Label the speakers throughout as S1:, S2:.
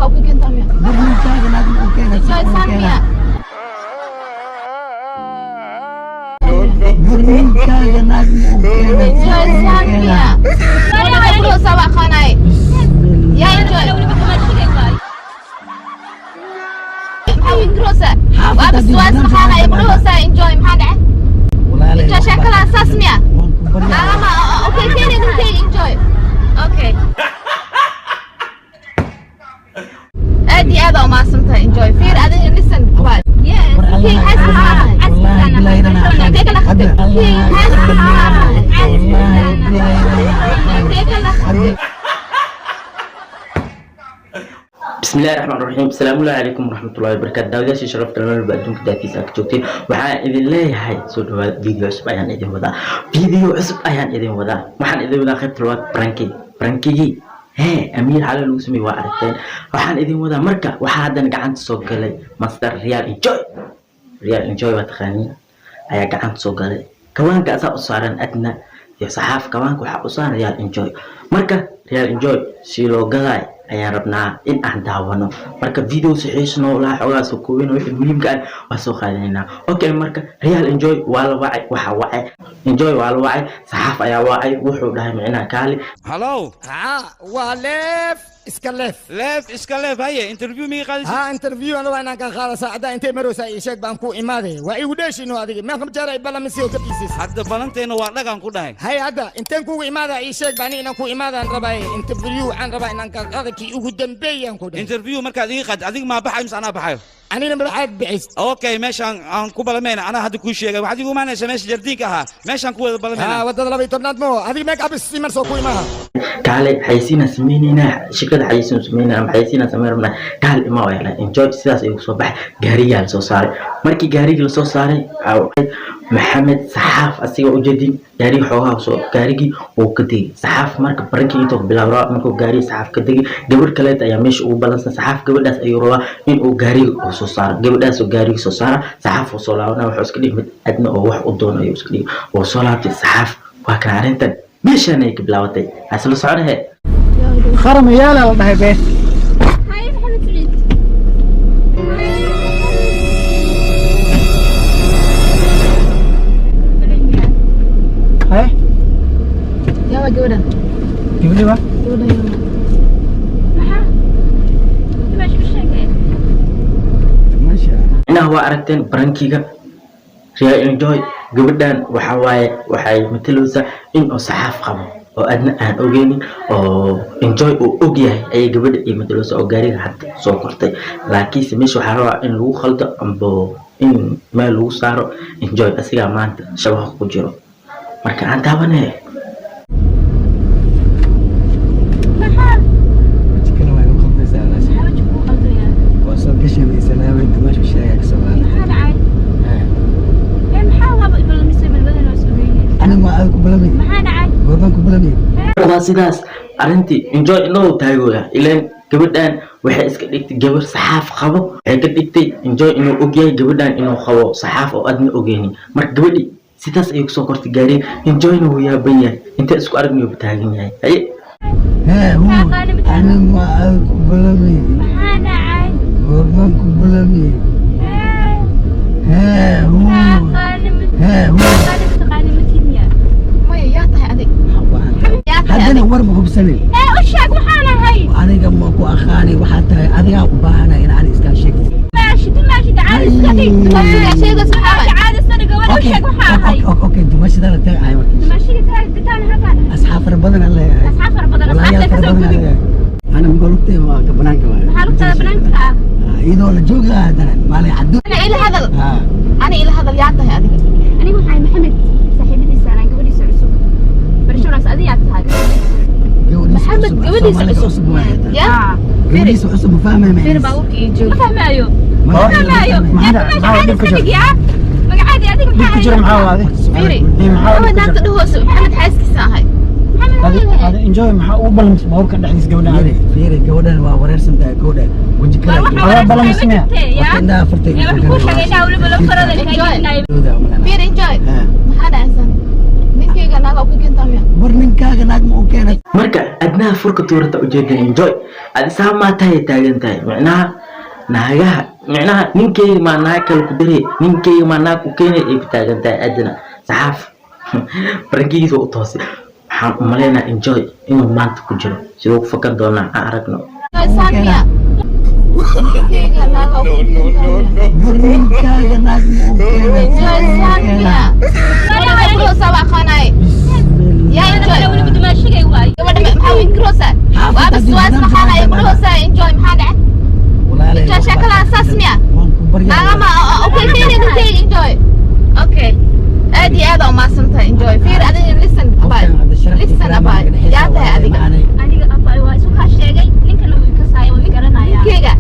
S1: اوكي كنت امير
S2: برنامج لازم اوكي
S1: enjoy سامية
S2: برنامج لازم اوكي
S1: enjoy سامية ولا بروح سوا خاناي يا enjoy محاول نروسه وابس واس خاناي بروسه enjoy محادة enjoy شكلها ساسمية ما اوكي كيني نتيل enjoy اوكي ادي هذا وما سمتها انجوي فير ادي لسن كوال في حسن
S2: والله بالله انا
S1: كيك انا خدت في حسن كيك انا خدت
S3: بسم الله الرحمن الرحيم. السلام عليكم ورحمة الله وبركاته. داوداش شرفت لنا بأدونك داتي ساكتوتين وحان إذن الله هاي سودوا فيديو عصب أيان إذن ودا فيديو عصب أيان إذن ودا وحان إذن ودا خيبت الوقت برانكي هي أمير على الوسمي وعرفتين وحان إذن ودا مركا وحادا قاعد تسوق لي مصدر ريال انجوي واتخاني أيا قاعد تسوق لي كوان كأسا أصارا أدنى يا صحاف كوان كوحا أصارا ريال انجوي مركا ريال انجوي سيلو قضاي ayaan rabnaa in aan daawano marka video saxiixno la xogaa soo koobin wixii muhiimka ah waa soo qaadanaynaa okay marka real enjoy waa la wacay waxa wacay enjoy waa la wacay saxaaf ayaa wacay wuxuu dhahay micnaa kaali
S4: hello
S5: waa leef iska leef
S4: haye interview mi qaadis
S5: interview ana waa inaan ka qaado saacada intee maroosa ii sheeg baan ku imaaday waa igu dheeshino adiga ma kam jaray balamisi oo ka biisis
S4: hadda balanteena waa dhagan ku dhahay
S5: hay hadda inteen kugu imaada ii sheeg baan inaan ku imaadaan rabay interview aan rabaa inaan ka qaado ki ugu dambeeyaan ku dhahay
S4: interview markaad ii qad adiga ma baxay ana baxayo
S5: anina madaxaad bixis
S4: okay meeshan aan ku balameena ana hadda ku sheegay waxa igu maanaysa meesha jardiinka aha meeshan ku wada balameena
S5: wadada 12 mo adiga make up simar soo ku imaha
S3: kaale xaysiina sameynina shirkada xaysiina sameynina ama xaysiina sameynina kaal ima wayla enjoy sidaas ay soo baxay gaariga la soo saaray markii gaariga la soo saaray maxamed saxaaf asiga u jeedin gaariga xoogaa soo gaarigi oo ka tagay saxaaf marka barankii intuu bilaawraa markuu gaariga saxaaf ka tagay gabar kale ayaa meesha ugu balansan saxaaf gabadhaas ayuu rabaa in uu gaariga soo saaro gabadhaas oo gaariga soo saara saxaaf oo soo laabana wuxuu iska dhigay mid adna oo wax u doonayo iska dhigay oo soo laabtay saxaaf waa kan arintan meeshan ay ka bilaawatay asal soconahe
S2: خرم يالا والله بيت
S1: هاي محمد سعيد
S2: هاي
S1: يلا جودا
S2: جيب لي بقى
S1: جودا يلا ماشي بالشيء
S2: ماشي
S3: ina waa aragteen barankiga real enjoy gabadhan waxa waaye waxay matalaysaa in oo saxaaf qabo oo adna aan ogeenin oo enjoy oo og yahay ay gabadha ay matalaysaa oo gaariga hadda soo kortay laakiin meesha waxa rabaa in lagu khaldo ambo in meel lagu saaro enjoy asiga maanta shabaha ku jiro marka aan taabanay sidaas arintii enjoy inoo taagooda ileen gabadhan waxay iska dhigtay gabar saxaaf qabo waxay ka dhigtay enjoy inuu ogyahay gabadhan inuu qabo saxaaf oo adna ogeenin marka gabadhi sidaas ayuu soo kortay gaariga enjoyna wuu yaaban yahay inta isku aragnayo taagan yahay haye
S2: أنا ما أقبلني
S1: أنا عاي
S2: وما أقبلني هذا ورم هو بسني
S1: وشاك محانا هاي
S2: أنا قم أكو أخاني وحتى أنا أباهنا إن أنا إسكاشك
S1: ماشي تعال استني يا شيخ سبحان تعال استني ولا وشاك محانا هاي
S2: أوكي أنت ماشي ده لتاعي هاي
S1: ماشي تاني هكذا
S2: أصحاب ربنا الله
S1: أصحاب ربنا
S2: أنا مقولتي ما كبنانك ما
S1: حالك بنانك
S2: إذا ولا جوجا هذا ما لي حدود
S1: أنا إلى هذا اللي عطاه هذه أنا ما هاي محمد صاحبتي سنة قبل يسعسوك برشلونة أذية هذا محمد قبل يسعسوك يا
S2: قبل يسعسوك فاهمة ما
S1: فير باوك يجوا ما فاهمة أيوه
S2: ما
S1: فاهمة أيوه ما عادي صدق يا ما عادي هذيك
S2: كجرا معاه هذه
S1: فيري محمد ناس تدهوس محمد حاسك ساهي
S2: هذا انجوي maxaa u balans ma ka dhaxlis gabadha fiiri gabadhan waa wareersan tahay gabadha waji kale
S1: waa balans ma
S2: wakinda afartay
S1: ku shaqeynaa waliba la farada fiiri enjoy maxaa dhacsan ninkeyga naga هذا ممكن تامي
S2: برنين كاغا ناق مو كانت
S3: marka adnaha furka tuurata ujeeda enjoy adi saa ma tahay taagan tahay macnaha naagaha macnaha ninkeyga ma naag kale ku diray ninkeyga ma naag ku keenay ay taagan tahay adna saxaaf barkiisa u toosay waxaan u maleynaa enjoy inuu maanta ku jiro sidoo ku fakan doonaa aan aragno
S1: سامية
S2: برنين كاغا ناق مو كانت
S1: سامية أنا أقول سبع خناي يا enjoy محاول كروسة وأبس سواس محانا يقول enjoy محانا enjoy شكلها ساسمية ما أوكي فيني نقول enjoy أوكي أدي هذا وما سنتها enjoy فير أدي listen أباي listen أباي يا تها أديك كيكا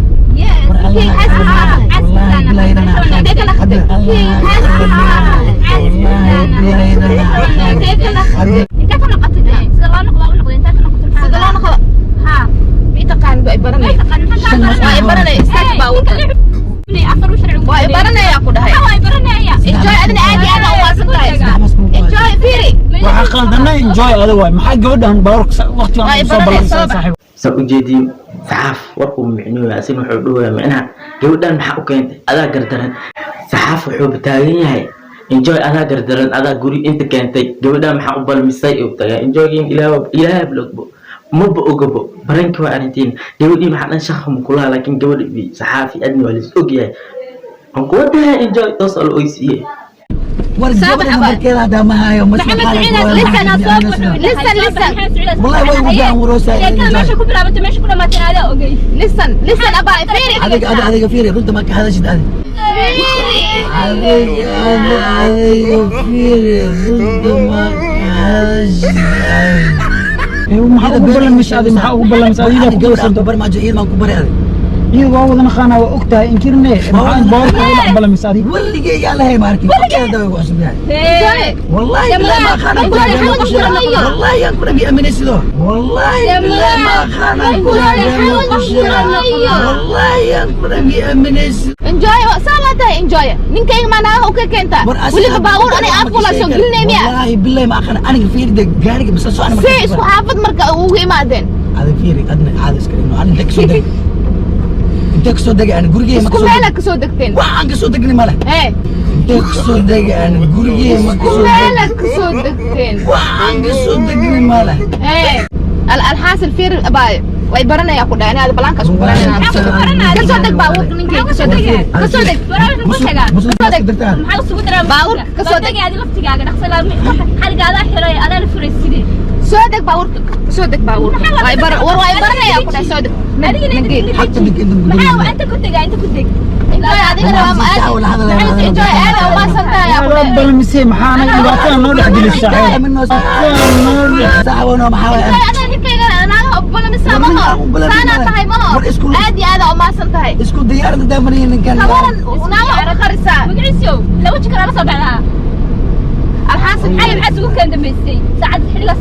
S1: كي
S2: enjoy هذا واي ما حق ودهم بارك وقت يوم صاحب
S3: soo ujeedii saxaaf warku micnuu asin wuxuu dhuuyaa macnaha gabadhan maxaa u keentay adaa gardaran saxaaf wuxuu taagan yahay enjoy adaa gardaran adaa guri inta keentay gabadhan maxaa u balmisay oo tagaa enjoying ilaaha blogbo maba ogabo baranki waa arintiin gabadhii maxaa dhan shaqo ma kula laakiin gabadhii saxaafi adni waa lis og yahay aan ku wadahay enjoy toos oo oysiye
S1: محمد لسن
S2: والله وين وجاه وروسا
S6: ماشي كبرى انت ماشي كل ما تنادى اوكي
S1: لسن ابا فيري
S2: هذا فيري قلت ما هذا شد هذا فيري قلت ما هذا شد ما هذا بلا مش هذا ما هو بلا مش هذا جوز انت بر ما جاي ما كبر هذا ايوه ودنا خانا وقتها انكرني ما بورك ولا بلا مش هذا واللي جاي على هي ماركي كذا واسم يعني والله ما خانا والله يا كنا بيأمن سيدو والله ما خانا والله يا كنا بيأمن سيدو
S1: انجوي سالته انجوي نينكاي ما انا اوكي كنت ولي باور انا اقول اسوق لنيميا
S2: والله بالله ما خانا انا فير دقارق بس سو انا
S1: سي اسو حافظ مركا او يمادن
S2: هذا فيري ادنا هذا اسكرينو انا دكسو دكسو دق انا غريغي ما
S1: كسو مالك كسو دقتين
S2: waxaan ka soo degnay mala degso degan gurigii ma
S1: كسو مالك كسو دقتين
S2: waxaan ka soo degnay mala
S1: الحاصل فير باي way baranaya ku dhaana hada balanka isku baranaya kasoo deg baawur ninkay kasoo deg kasoo deg baawur kasoo deg
S6: aad laftigaaga dhaqsala xalgaada xiray adaan furaysidii
S1: soo deg baawur way baranaya ku dhaana soo deg
S2: حتى بدك
S6: انت كنت قاعد انت كنت
S2: رب المسيح محانا يبقى نور حق الساحل منه ساعه وانا محاول
S1: عادي هذا وما سنتهي
S2: اسكو ديار دافرين ان كان
S6: لو وجهك انا بس بعدها الحاسب حي حاسبك كان دميسي ساعد حلقه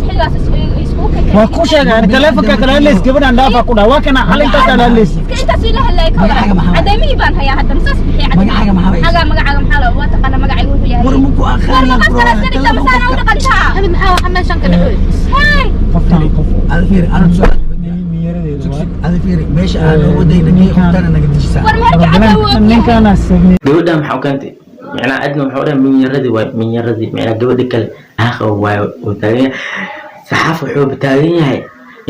S6: يسكوك
S2: وكوش يعني تلفك كلام ليس قبل ان دافع كنا وكنا حل انت كلام ليس
S6: انت سوي لها لايك ادمي بان هيا حتى مساس بخي
S2: ما حاجه ما
S6: حاجه محل واتقنا مقعي وحو ياهي
S2: ورمكو اخر
S6: مسانا ودقلتها
S1: انا محاول حنا شنك دحوي
S6: هاي
S2: قفتان هذا فير انا سؤال هذا فير ماشي انا ودينا كي قفتان انا قديش ساعه
S6: من كان
S3: gabadha maxaa keentay macnaha adna wuxuu oran min yaradii macnaha gabadha kale aaqa waayo oo taagan saxaaf wuxuu taagan yahay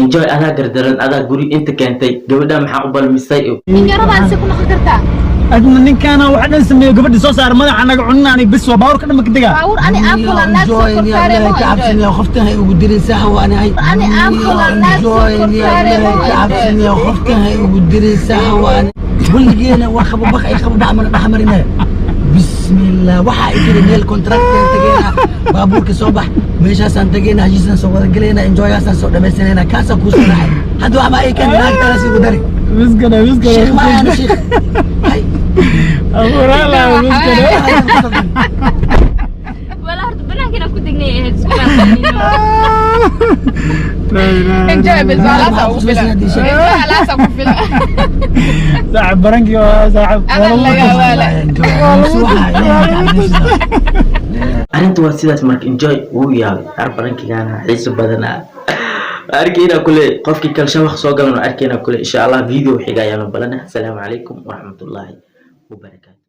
S3: enjoy adaa gardaran adaa guri inta keentay gabadha maxaa u balmisay
S1: min yaradaan si ku noqon kartaa
S2: adna ninkaana waxa dhan sameeyo gabadha soo saar madaxa anaga cunnaani bis waa baawr ka dhama ka diga
S1: baawur ani aan kula naag soo kortaaray
S2: ka cabsan ya qoftan ay ugu diray sax waana ay
S1: ani aan kula naag soo kortaaray
S2: ka cabsan ya qoftan ay ugu diray sax waana waligeena waa khabaq ay khabaq ma dhaxmarina بسم الله waxaa idin meel contract tagayna baabuurka soo bax meeshaasaan tagayna hajisaan soo wada galayna enjoyasaan soo dhamaysanayna kaasa ku soo raacay hadda waxa ay kan naagta si ugu dari miskana sheekh ma ana sheekh hay awrala miskana
S6: ولا هرت بنانكنا كنت دغني
S1: enjoy بس لا سوفلا لا سوفلا
S2: صاحب برنكي صاحب
S1: انا لا ولا
S3: أنت واسيدات مرك enjoy ويا أربعين كيانا عيسى بدنا أركينا كل قف كل شمخ صوغنا أركينا كل إن شاء الله فيديو حكاية بلنا السلام عليكم ورحمة الله وبركاته.